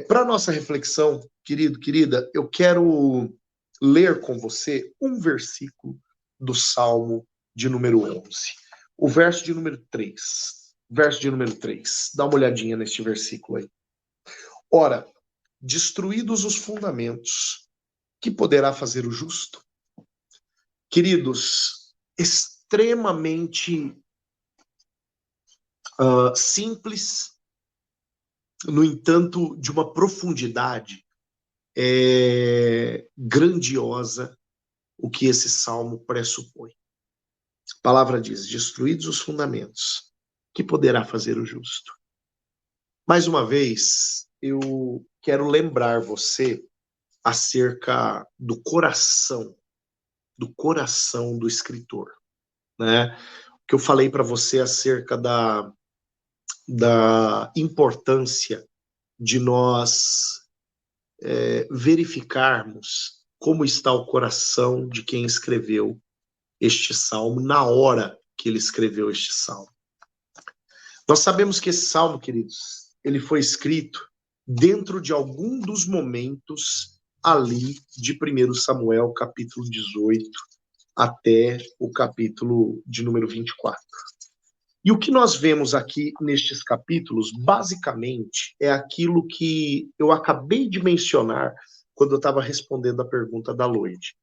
Para nossa reflexão, querido, querida, eu quero ler com você um versículo do Salmo de número 11. O verso de número 3. Verso de número 3. Dá uma olhadinha neste versículo aí. Ora, destruídos os fundamentos, que poderá fazer o justo? Queridos, extremamente simples, no entanto, de uma profundidade grandiosa o que esse salmo pressupõe. A palavra diz: destruídos os fundamentos, que poderá fazer o justo? Mais uma vez, eu quero lembrar você acerca do coração do escritor, né? O que eu falei para você acerca da importância de nós verificarmos como está o coração de quem escreveu este salmo na hora que ele escreveu este salmo. Nós sabemos que esse salmo, queridos, ele foi escrito dentro de algum dos momentos ali de 1 Samuel, capítulo 18, até o capítulo de número 24. E o que nós vemos aqui nestes capítulos, basicamente, é aquilo que eu acabei de mencionar quando eu estava respondendo a pergunta da Loide.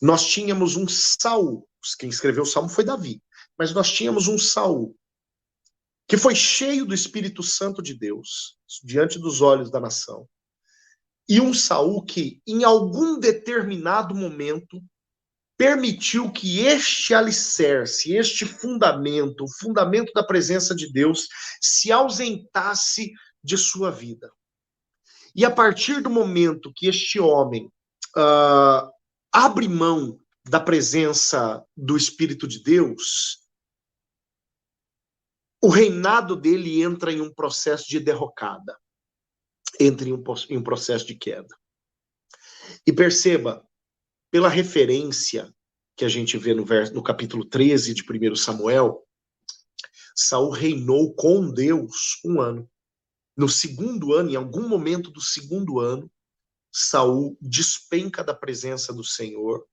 Nós tínhamos um Saul, quem escreveu o Salmo foi Davi, mas nós tínhamos um Saul que foi cheio do Espírito Santo de Deus, diante dos olhos da nação, e um Saul que, em algum determinado momento, permitiu que este alicerce, este fundamento, o fundamento da presença de Deus, se ausentasse de sua vida. E a partir do momento que este homem abre mão da presença do Espírito de Deus, o reinado dele entra em um processo de derrocada, entra em um processo de queda. E perceba, pela referência que a gente vê no capítulo 13 de 1 Samuel, Saul reinou com Deus 1 ano. No segundo ano, em algum momento do segundo ano, Saul despenca da presença do Senhor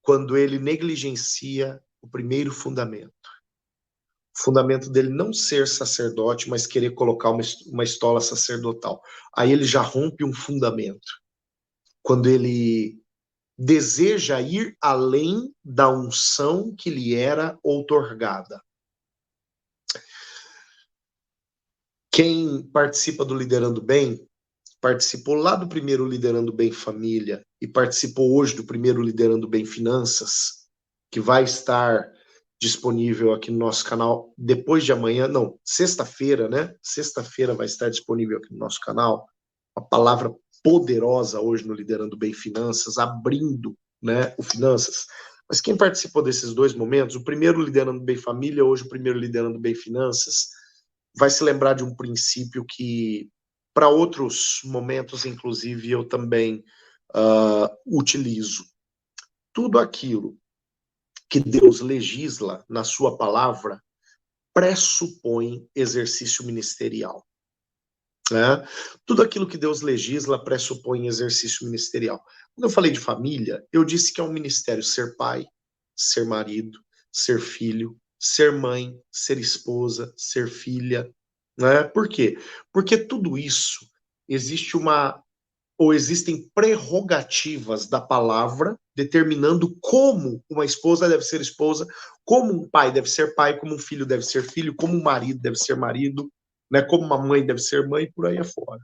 quando ele negligencia o primeiro fundamento. O fundamento dele não ser sacerdote, mas querer colocar uma estola sacerdotal. Aí ele já rompe um fundamento. Quando ele deseja ir além da unção que lhe era outorgada. Quem participa do Liderando Bem, participou lá do primeiro Liderando Bem Família e participou hoje do primeiro Liderando Bem Finanças, que vai estar disponível aqui no nosso canal depois de amanhã, não, sexta-feira, né? Sexta-feira vai estar disponível aqui no nosso canal uma palavra poderosa hoje no Liderando Bem Finanças, abrindo, né, o Finanças. Mas quem participou desses dois momentos, o primeiro Liderando Bem Família, hoje o primeiro Liderando Bem Finanças, vai se lembrar de um princípio que, para outros momentos, inclusive, eu também utilizo. Tudo aquilo que Deus legisla na sua palavra pressupõe exercício ministerial. Né? Tudo aquilo que Deus legisla pressupõe exercício ministerial. Quando eu falei de família, eu disse que é um ministério ser pai, ser marido, ser filho, ser mãe, ser esposa, ser filha. Né? Por quê? Porque tudo isso existem prerrogativas da palavra determinando como uma esposa deve ser esposa, como um pai deve ser pai, como um filho deve ser filho, como um marido deve ser marido, né? Como uma mãe deve ser mãe, por aí afora.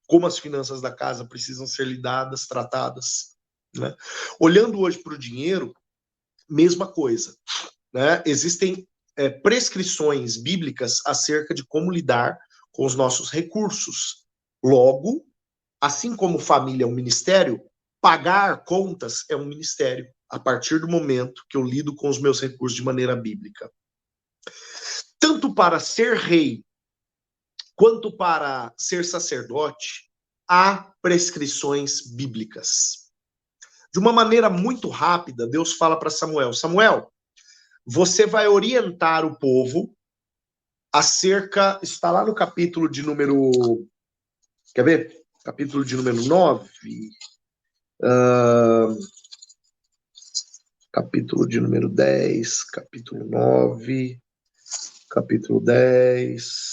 Como as finanças da casa precisam ser lidadas, tratadas. Né? Olhando hoje para o dinheiro, mesma coisa. Né? Existem prescrições bíblicas acerca de como lidar com os nossos recursos. Logo, assim como família é um ministério, pagar contas é um ministério, a partir do momento que eu lido com os meus recursos de maneira bíblica. Tanto para ser rei, quanto para ser sacerdote, há prescrições bíblicas. De uma maneira muito rápida, Deus fala para Samuel: Samuel, você vai orientar o povo acerca, está lá no capítulo de número Quer ver? Capítulo de número 9. Capítulo de número 10. Capítulo 9. Capítulo 10.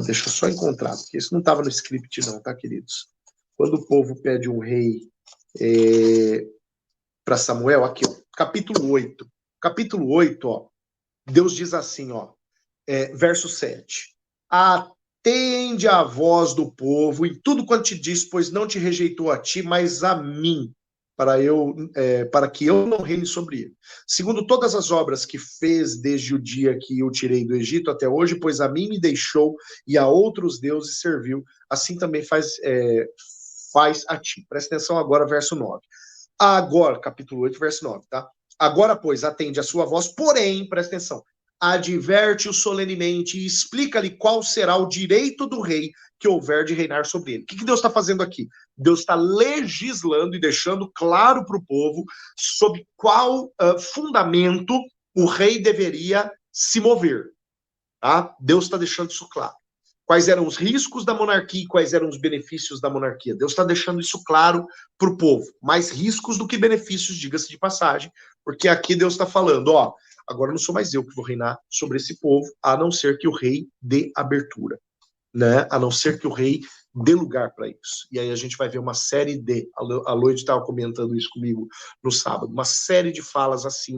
Deixa eu só encontrar, porque isso não estava no script não, tá, queridos? Quando o povo pede um rei para Samuel, aqui, ó, capítulo 8. Capítulo 8, ó, Deus diz assim, ó, verso 7. Atende a voz do povo em tudo quanto te diz, pois não te rejeitou a ti, mas a mim, para que eu não reine sobre ele. Segundo todas as obras que fez desde o dia que eu tirei do Egito até hoje, pois a mim me deixou e a outros deuses serviu, assim também faz a ti. Presta atenção agora, verso 9. Agora, capítulo 8, verso 9, tá? Agora, pois, atende a sua voz, porém, presta atenção, adverte-o solenemente e explica-lhe qual será o direito do rei que houver de reinar sobre ele. O que Deus está fazendo aqui? Deus está legislando e deixando claro para o povo sob qual fundamento o rei deveria se mover. Tá? Deus está deixando isso claro. Quais eram os riscos da monarquia e quais eram os benefícios da monarquia. Deus está deixando isso claro para o povo. Mais riscos do que benefícios, diga-se de passagem, porque aqui Deus está falando, ó, agora não sou mais eu que vou reinar sobre esse povo, a não ser que o rei dê abertura, né? A não ser que o rei dê lugar para isso. E aí a gente vai ver uma série de, a Lloyd estava comentando isso comigo no sábado, uma série de falas assim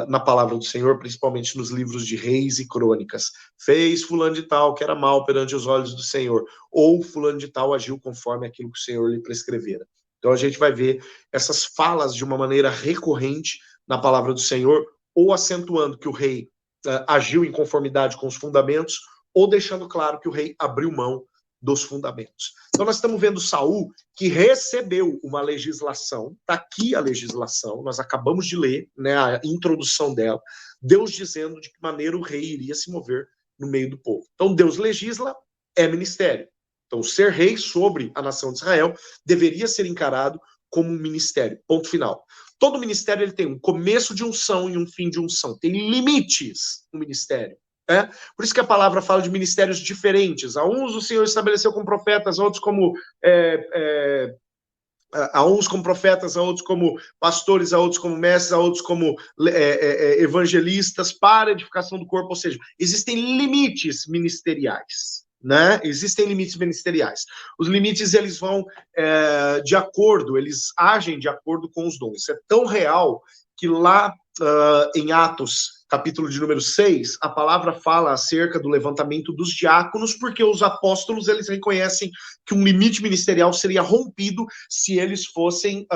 na palavra do Senhor, principalmente nos livros de Reis e Crônicas. Fez fulano de tal que era mal perante os olhos do Senhor, ou fulano de tal agiu conforme aquilo que o Senhor lhe prescrevera. Então a gente vai ver essas falas de uma maneira recorrente na palavra do Senhor, ou acentuando que o rei agiu em conformidade com os fundamentos, ou deixando claro que o rei abriu mão dos fundamentos. Então nós estamos vendo Saul que recebeu uma legislação, está aqui a legislação, nós acabamos de ler, né, a introdução dela, Deus dizendo de que maneira o rei iria se mover no meio do povo. Então Deus legisla, é ministério. Então ser rei sobre a nação de Israel deveria ser encarado como um ministério, ponto final. Todo ministério ele tem um começo de unção e um fim de unção, tem limites no ministério. Por isso que a palavra fala de ministérios diferentes. A uns o Senhor estabeleceu como profetas, a outros como a uns como profetas, a outros como pastores, a outros como mestres, a outros como evangelistas para a edificação do corpo. Ou seja, existem limites ministeriais, né? Existem limites ministeriais. Os limites eles vão de acordo, eles agem de acordo com os dons. Isso é tão real que lá em Atos, capítulo de número 6, a palavra fala acerca do levantamento dos diáconos, porque os apóstolos, eles reconhecem que um limite ministerial seria rompido se eles fossem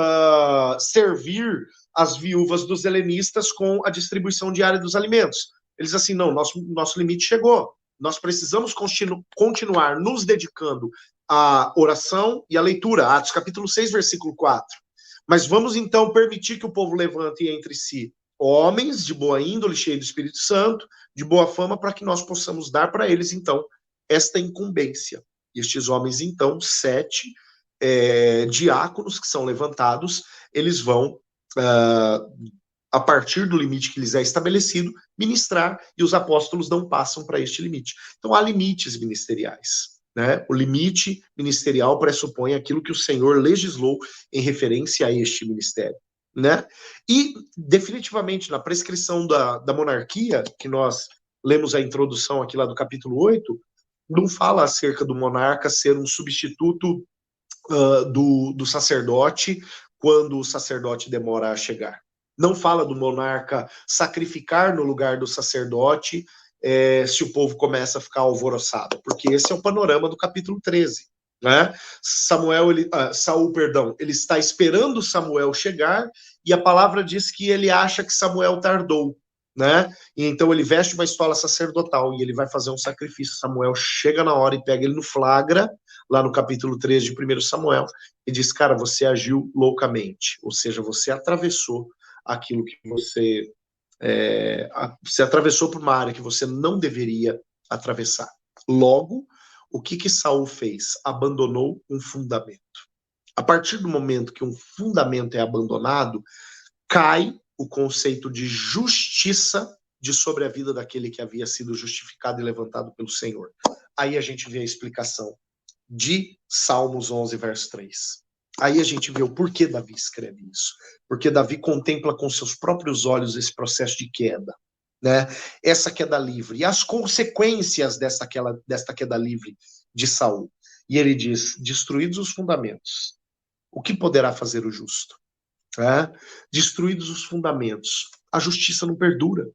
servir as viúvas dos helenistas com a distribuição diária dos alimentos. Eles assim, não, nosso limite chegou. Nós precisamos continuar nos dedicando à oração e à leitura. Atos capítulo 6, versículo 4. Mas vamos então permitir que o povo levante entre si homens de boa índole, cheios do Espírito Santo, de boa fama, para que nós possamos dar para eles, então, esta incumbência. E estes homens, então, 7 diáconos que são levantados, eles vão, a partir do limite que lhes é estabelecido, ministrar, e os apóstolos não passam para este limite. Então, há limites ministeriais. Né? O limite ministerial pressupõe aquilo que o Senhor legislou em referência a este ministério. Né? E, definitivamente, na prescrição da monarquia, que nós lemos a introdução aqui lá do capítulo 8, não fala acerca do monarca ser um substituto do sacerdote quando o sacerdote demora a chegar. Não fala do monarca sacrificar no lugar do sacerdote se o povo começa a ficar alvoroçado, porque esse é o panorama do capítulo 13. Né? Saul, ele está esperando Samuel chegar e a palavra diz que ele acha que Samuel tardou, né? E então ele veste uma estola sacerdotal e ele vai fazer um sacrifício. Samuel chega na hora e pega ele no flagra, lá no capítulo 13 de 1 Samuel, e diz, cara, você agiu loucamente, ou seja, você atravessou aquilo que você atravessou por uma área que você não deveria atravessar. Logo, o que Saul fez? Abandonou um fundamento. A partir do momento que um fundamento é abandonado, cai o conceito de justiça de sobre a vida daquele que havia sido justificado e levantado pelo Senhor. aí a gente vê a explicação de Salmos 11, verso 3. Aí a gente vê o porquê Davi escreve isso. Porque Davi contempla com seus próprios olhos esse processo de queda, né? Essa queda livre e as consequências desta queda livre de Saul. E ele diz: destruídos os fundamentos, o que poderá fazer o justo? Destruídos os fundamentos, a justiça não perdura,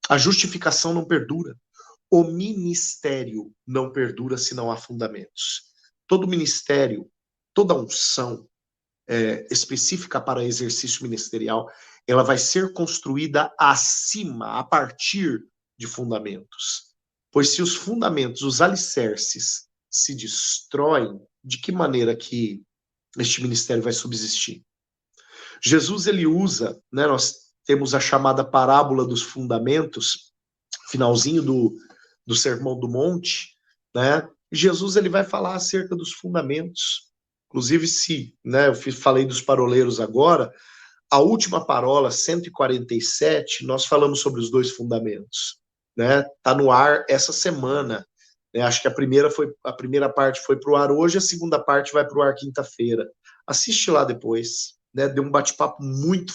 a justificação não perdura, o ministério não perdura se não há fundamentos. Todo ministério, toda unção específica para exercício ministerial, ela vai ser construída acima, a partir de fundamentos. Pois se os fundamentos, os alicerces, se destroem, de que maneira que este ministério vai subsistir? Jesus, ele usa, né, nós temos a chamada parábola dos fundamentos, finalzinho do Sermão do Monte, né? Jesus, ele vai falar acerca dos fundamentos. Inclusive, né, eu falei dos paroleiros agora, a última parola, 147, nós falamos sobre os dois fundamentos, né? Tá no ar essa semana, né? Acho que a primeira parte foi pro ar hoje, a segunda parte vai pro ar quinta-feira. Assiste lá depois, né? Deu um bate-papo muito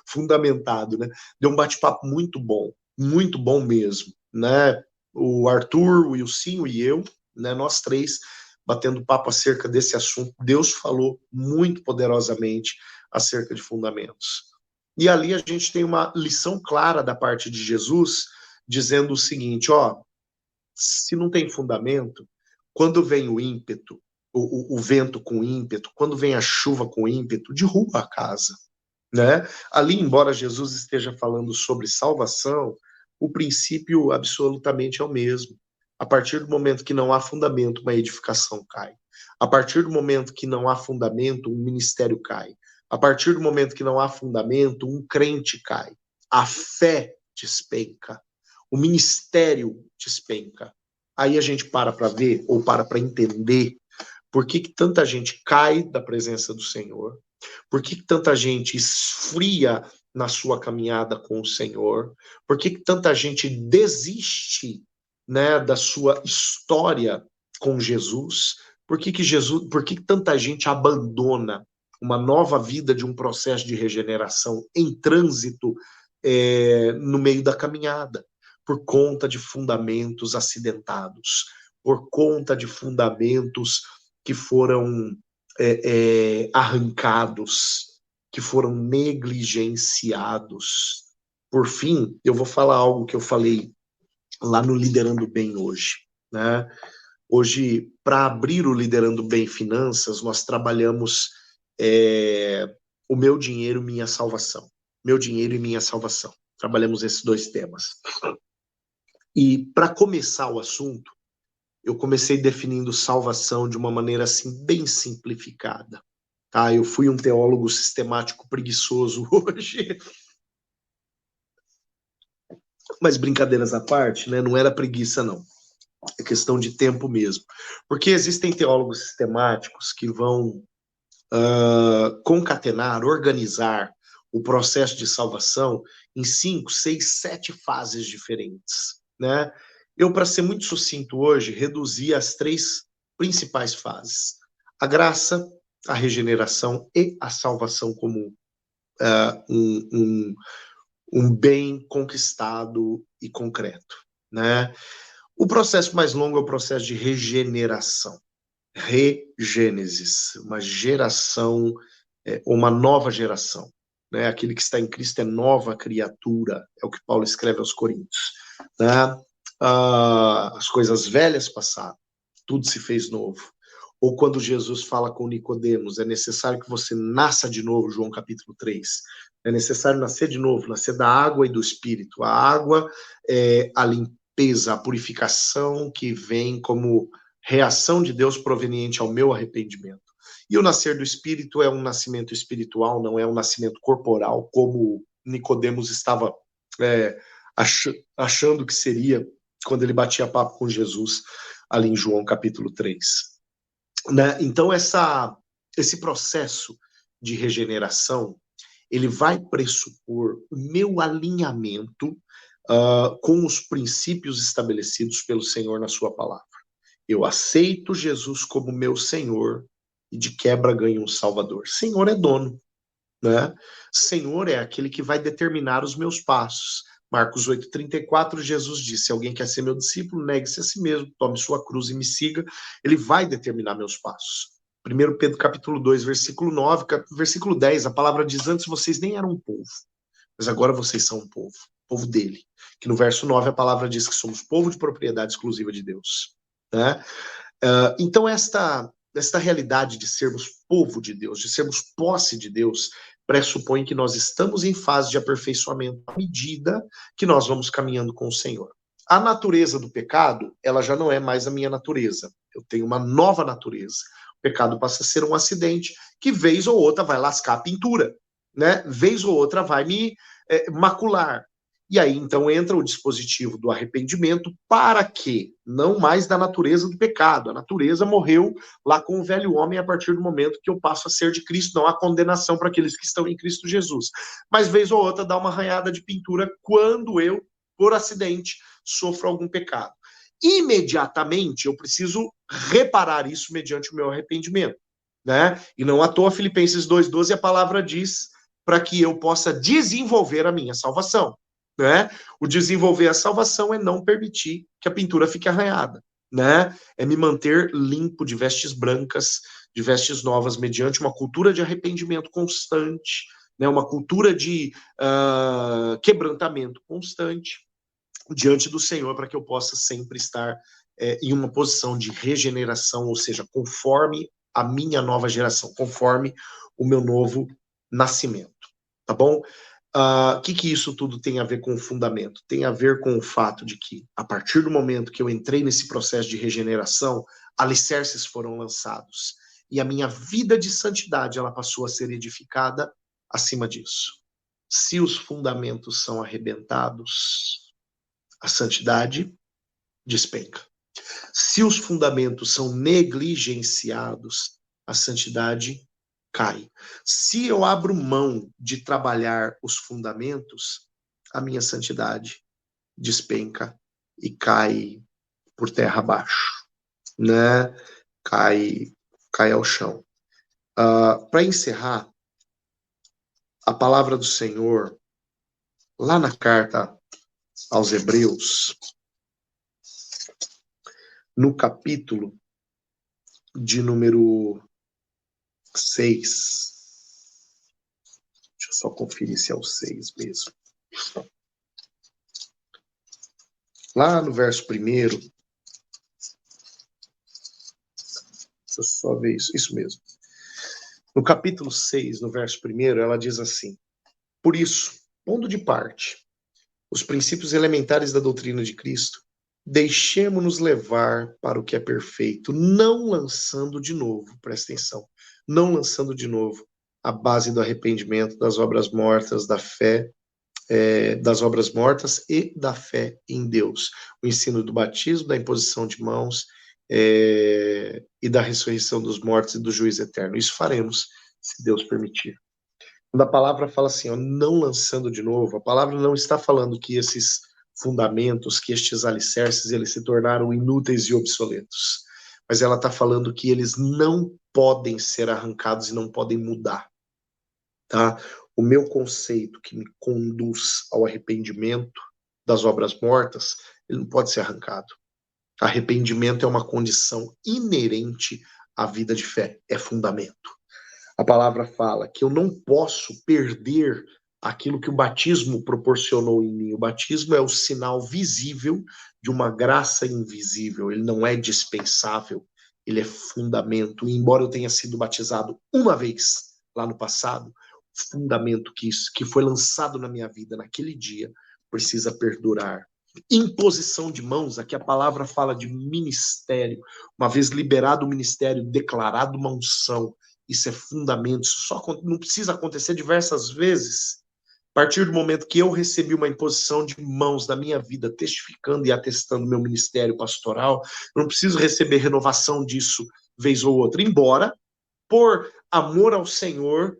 fundamentado, né? Deu um bate-papo muito bom mesmo, né? O Arthur, o Wilsinho e eu, né? Nós três batendo papo acerca desse assunto. Deus falou muito poderosamente acerca de fundamentos. E ali a gente tem uma lição clara da parte de Jesus, dizendo o seguinte, se não tem fundamento, quando vem o ímpeto, o vento com ímpeto, quando vem a chuva com ímpeto, derruba a casa, né? Ali, embora Jesus esteja falando sobre salvação, o princípio absolutamente é o mesmo. A partir do momento que não há fundamento, uma edificação cai. A partir do momento que não há fundamento, um ministério cai. A partir do momento que não há fundamento, um crente cai. A fé despenca. O ministério despenca. Aí a gente para ver, ou para entender, por que tanta gente cai da presença do Senhor, por que tanta gente esfria na sua caminhada com o Senhor, por que tanta gente desiste, né, da sua história com Jesus, por que tanta gente abandona uma nova vida de um processo de regeneração em trânsito no meio da caminhada, por conta de fundamentos acidentados, por conta de fundamentos que foram arrancados, que foram negligenciados. Por fim, eu vou falar algo que eu falei lá no Liderando Bem hoje, né? Hoje, para abrir o Liderando Bem Finanças, nós trabalhamos o meu dinheiro, minha salvação. Meu dinheiro e minha salvação. Trabalhamos esses dois temas. E para começar o assunto, eu comecei definindo salvação de uma maneira assim bem simplificada. Tá? Eu fui um teólogo sistemático preguiçoso hoje. Mas brincadeiras à parte, né? Não era preguiça, não. É questão de tempo mesmo. Porque existem teólogos sistemáticos que vão concatenar, organizar o processo de salvação em 5, 6, 7 fases diferentes, né? Eu, para ser muito sucinto hoje, reduzi as 3 principais fases. A graça, a regeneração e a salvação como um bem conquistado e concreto, né? O processo mais longo é o processo de regeneração. Regênesis, uma geração, uma nova geração. Né? Aquele que está em Cristo é nova criatura, é o que Paulo escreve aos Coríntios. Né? As coisas velhas passaram, tudo se fez novo. Ou quando Jesus fala com Nicodemos, é necessário que você nasça de novo, João capítulo 3. É necessário nascer de novo, nascer da água e do Espírito. A água é a limpeza, a purificação que vem como reação de Deus proveniente ao meu arrependimento. E o nascer do Espírito é um nascimento espiritual, não é um nascimento corporal, como Nicodemos estava achando que seria quando ele batia papo com Jesus, ali em João capítulo 3. Né? Então, esse processo de regeneração, ele vai pressupor o meu alinhamento com os princípios estabelecidos pelo Senhor na sua palavra. Eu aceito Jesus como meu Senhor e de quebra ganho um Salvador. Senhor é dono, né? Senhor é aquele que vai determinar os meus passos. Marcos 8,34, Jesus disse, se alguém quer ser meu discípulo, negue-se a si mesmo, tome sua cruz e me siga. Ele vai determinar meus passos. 1 Pedro capítulo 2, versículo 9, versículo 10, a palavra diz, antes vocês nem eram um povo, mas agora vocês são um povo dele. Que no verso 9 a palavra diz que somos povo de propriedade exclusiva de Deus, né? Então esta realidade de sermos povo de Deus, de sermos posse de Deus, pressupõe que nós estamos em fase de aperfeiçoamento à medida que nós vamos caminhando com o Senhor. A natureza do pecado, ela já não é mais a minha natureza. Eu tenho uma nova natureza. O pecado passa a ser um acidente que vez ou outra vai lascar a pintura, né? Vez ou outra vai me macular. E aí, então, entra o dispositivo do arrependimento para que, não mais da natureza do pecado, a natureza morreu lá com o velho homem a partir do momento que eu passo a ser de Cristo, não há condenação para aqueles que estão em Cristo Jesus. Mas, vez ou outra, dá uma arranhada de pintura quando eu, por acidente, sofro algum pecado. Imediatamente, eu preciso reparar isso mediante o meu arrependimento, né? E não à toa, Filipenses 2,12, a palavra diz para que eu possa desenvolver a minha salvação. Né? O desenvolver a salvação é não permitir que a pintura fique arranhada, né? É me manter limpo de vestes brancas, de vestes novas, mediante uma cultura de arrependimento constante, né? Uma cultura de quebrantamento constante diante do Senhor, para que eu possa sempre estar em uma posição de regeneração, ou seja, conforme a minha nova geração, conforme o meu novo nascimento, tá bom? O que isso tudo tem a ver com o fundamento? Tem a ver com o fato de que, a partir do momento que eu entrei nesse processo de regeneração, alicerces foram lançados. E a minha vida de santidade, ela passou a ser edificada acima disso. Se os fundamentos são arrebentados, a santidade despenca. Se os fundamentos são negligenciados, a santidade cai. Se eu abro mão de trabalhar os fundamentos, a minha santidade despenca e cai por terra abaixo, né? Cai ao chão. Para encerrar, a palavra do Senhor, lá na carta aos Hebreus, no capítulo de número 6. Deixa eu só conferir se é o 6 mesmo. Lá no verso 1, deixa eu só ver isso mesmo. No capítulo 6, no verso 1, ela diz assim: por isso, pondo de parte os princípios elementares da doutrina de Cristo, deixemo-nos levar para o que é perfeito, não lançando de novo, presta atenção, não lançando de novo a base do arrependimento, das obras mortas, da fé, das obras mortas e da fé em Deus. O ensino do batismo, da imposição de mãos e da ressurreição dos mortos e do juízo eterno. Isso faremos, se Deus permitir. Quando a palavra fala assim, ó, não lançando de novo, a palavra não está falando que esses fundamentos, que estes alicerces, eles se tornaram inúteis e obsoletos. Mas ela está falando que eles não podem ser arrancados e não podem mudar. Tá? O meu conceito que me conduz ao arrependimento das obras mortas, ele não pode ser arrancado. Arrependimento é uma condição inerente à vida de fé, é fundamento. A palavra fala que eu não posso perder aquilo que o batismo proporcionou em mim. O batismo é o sinal visível de uma graça invisível. Ele não é dispensável, ele é fundamento. E embora eu tenha sido batizado uma vez lá no passado, o fundamento que foi lançado na minha vida naquele dia precisa perdurar. Imposição de mãos, aqui a palavra fala de ministério. Uma vez liberado o ministério, declarado uma unção. Isso é fundamento, isso só não precisa acontecer diversas vezes. A partir do momento que eu recebi uma imposição de mãos da minha vida, testificando e atestando meu ministério pastoral, eu não preciso receber renovação disso vez ou outra. Embora, por amor ao Senhor,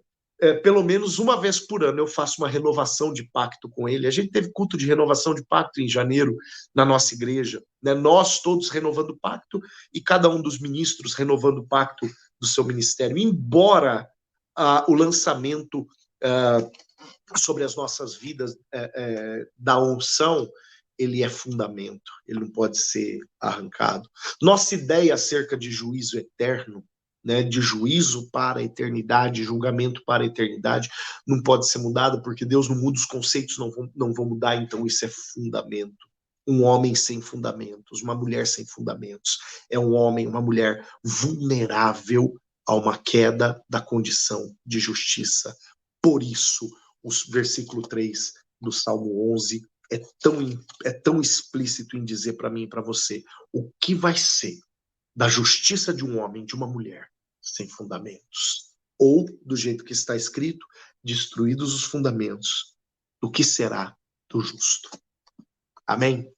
pelo menos uma vez por ano eu faço uma renovação de pacto com ele. A gente teve culto de renovação de pacto em janeiro na nossa igreja, né? Nós todos renovando o pacto e cada um dos ministros renovando o pacto do seu ministério. Embora o lançamento sobre as nossas vidas da unção, ele é fundamento, ele não pode ser arrancado. Nossa ideia acerca de juízo eterno, né, de juízo para a eternidade, julgamento para a eternidade, não pode ser mudada, porque Deus não muda, os conceitos não vão mudar, então isso é fundamento. Um homem sem fundamentos, uma mulher sem fundamentos, é um homem, uma mulher vulnerável a uma queda da condição de justiça. Por isso, o versículo 3 do Salmo 11 é tão explícito em dizer para mim e para você o que vai ser da justiça de um homem, de uma mulher, sem fundamentos. Ou, do jeito que está escrito, destruídos os fundamentos, o que será do justo? Amém?